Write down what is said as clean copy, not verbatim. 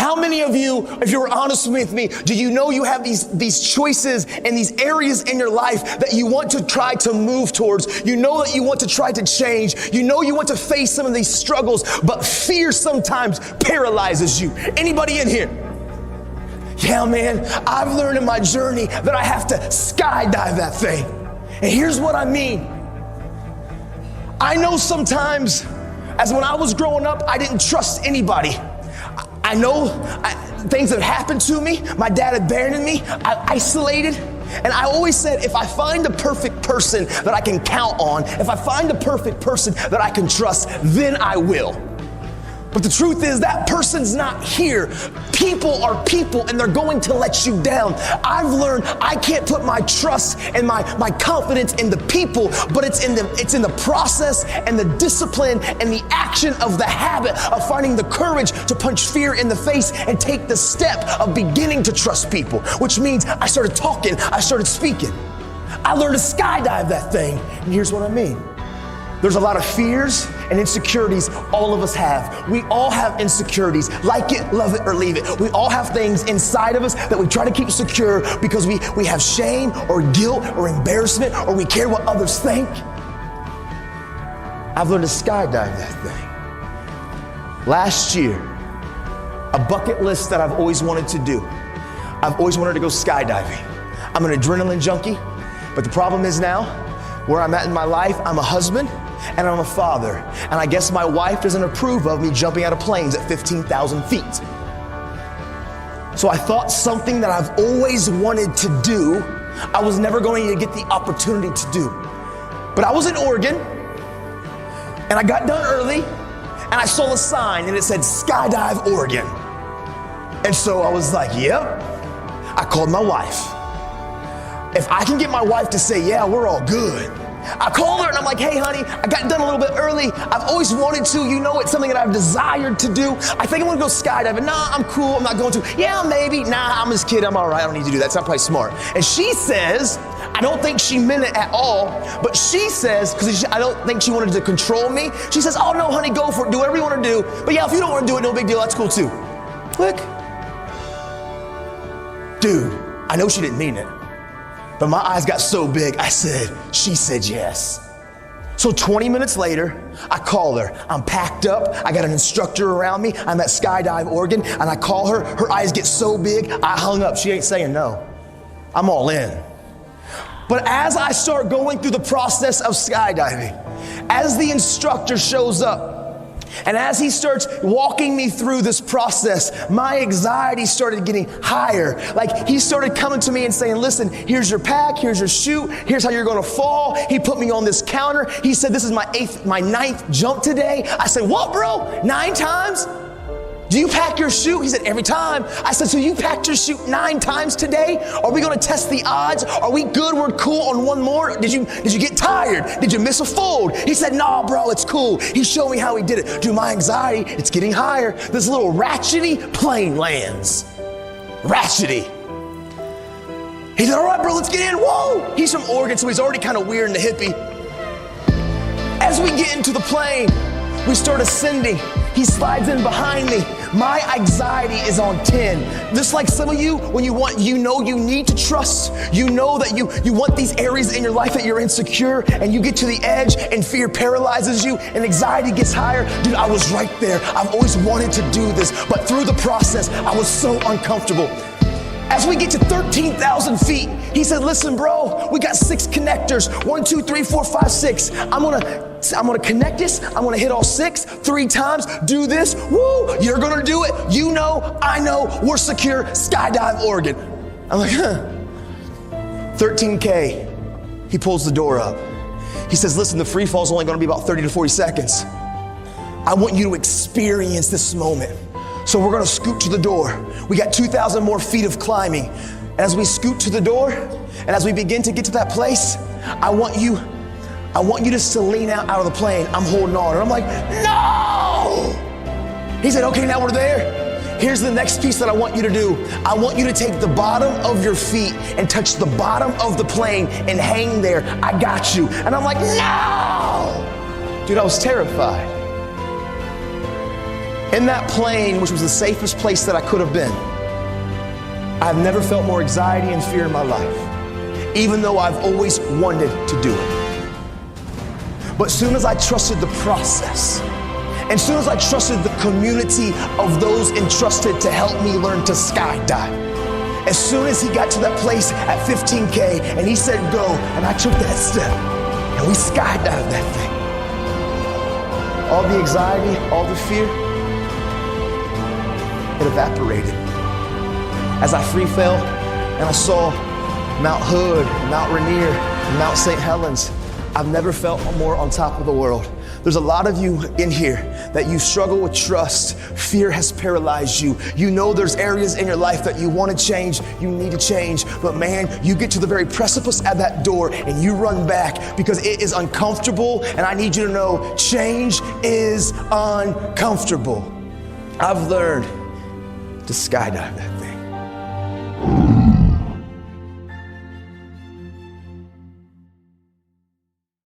How many of you, if you're honest with me, do you know you have these choices and these areas in your life that you want to try to move towards? You know that you want to try to change. You know you want to face some of these struggles, but fear sometimes paralyzes you. Anybody in here? Yeah, man, I've learned in my journey that I have to skydive that thing. And here's what I mean. I know sometimes, as when I was growing up, I didn't trust anybody. I know things that happened to me. My dad abandoned me. I isolated. And I always said, if I find the perfect person that I can count on, if I find the perfect person that I can trust, then I will. But the truth is that person's not here. People are people, and they're going to let you down. I've learned I can't put my trust and my confidence in the people, but it's in the process and the discipline and the action of the habit of finding the courage to punch fear in the face and take the step of beginning to trust people, which means I started talking, I started speaking. I learned to skydive that thing, and here's what I mean. There's a lot of fears and insecurities all of us have. We all have insecurities. Like it, love it, or leave it. We all have things inside of us that we try to keep secure because we have shame or guilt or embarrassment, or we care what others think. I've learned to skydive that thing. Last year, a bucket list that I've always wanted to do. I've always wanted to go skydiving. I'm an adrenaline junkie, but the problem is now, where I'm at in my life, I'm a husband and I'm a father. And I guess my wife doesn't approve of me jumping out of planes at 15,000 feet. So I thought something that I've always wanted to do, I was never going to get the opportunity to do. But I was in Oregon and I got done early and I saw a sign and it said Skydive Oregon. And so I was like, yep. I called my wife. If I can get my wife to say, yeah, we're all good. I called her and I'm like, hey honey, I got done a little bit early. I've always wanted to, you know, it's something that I've desired to do. I think I want to go skydiving. Nah, I'm cool, I'm not going to. Yeah, maybe. Nah, I'm just kidding, I'm all right, I don't need to do that. It's not probably smart. And she says, I don't think she meant it at all, but she says, because I don't think she wanted to control me. She says, oh no, honey, go for it, do whatever you want to do. But yeah, if you don't want to do it, no big deal, that's cool too. Click. Dude, I know she didn't mean it. But my eyes got so big, she said yes. So 20 minutes later, I call her. I'm packed up, I got an instructor around me, I'm at Skydive Oregon, and I call her, her eyes get so big, I hung up. She ain't saying no. I'm all in. But as I start going through the process of skydiving, as the instructor shows up, and as he starts walking me through this process, my anxiety started getting higher. Like he started coming to me and saying, listen, here's your pack, here's your chute, here's how you're gonna fall. He put me on this counter. He said, this is my ninth jump today. I said, what, bro? 9 times? Do you pack your chute? He said, every time. I said, so you packed your chute 9 times today? Are we gonna test the odds? Are we good? We're cool on one more? Did you get tired? Did you miss a fold? He said, nah, bro, it's cool. He showed me how he did it. Dude, my anxiety, it's getting higher. This little ratchety plane lands. Ratchety. He said, all right, bro, let's get in. Whoa! He's from Oregon, so he's already kind of weird and a hippie. As we get into the plane, we start ascending. He slides in behind me. My anxiety is on 10. Just like some of you, when you know you need to trust, you know that you want these areas in your life that you're insecure, and you get to the edge and fear paralyzes you and anxiety gets higher. Dude, I was right there. I've always wanted to do this, but through the process, I was so uncomfortable. As we get to 13,000 feet, he said, listen, bro, we got 6 connectors. 1, 2, 3, 4, 5, 6. I'm gonna connect this. I'm gonna hit all 6 3 times. Do this. Woo! You're gonna do it. You know, I know. We're secure. Skydive Oregon. I'm like, 13K. He pulls the door up. He says, listen, the free fall is only gonna be about 30 to 40 seconds. I want you to experience this moment. So we're gonna scoot to the door. We got 2,000 more feet of climbing. And as we scoot to the door, and as we begin to get to that place, I want you just to lean out of the plane. I'm holding on, and I'm like, no! He said, okay, now we're there. Here's the next piece that I want you to do. I want you to take the bottom of your feet and touch the bottom of the plane and hang there. I got you. And I'm like, no! Dude, I was terrified. In that plane, which was the safest place that I could have been, I've never felt more anxiety and fear in my life, even though I've always wanted to do it. But as soon as I trusted the process, and as soon as I trusted the community of those entrusted to help me learn to skydive, as soon as he got to that place at 15K and he said go, and I took that step, and we skydived that thing. All the anxiety, all the fear, it evaporated. As I free fell and I saw Mount Hood, Mount Rainier, and Mount St. Helens, I've never felt more on top of the world. There's a lot of you in here that you struggle with trust. Fear has paralyzed you. You know there's areas in your life that you want to change, you need to change, but man, you get to the very precipice at that door and you run back because it is uncomfortable, and I need you to know change is uncomfortable. I've learned to skydive that thing.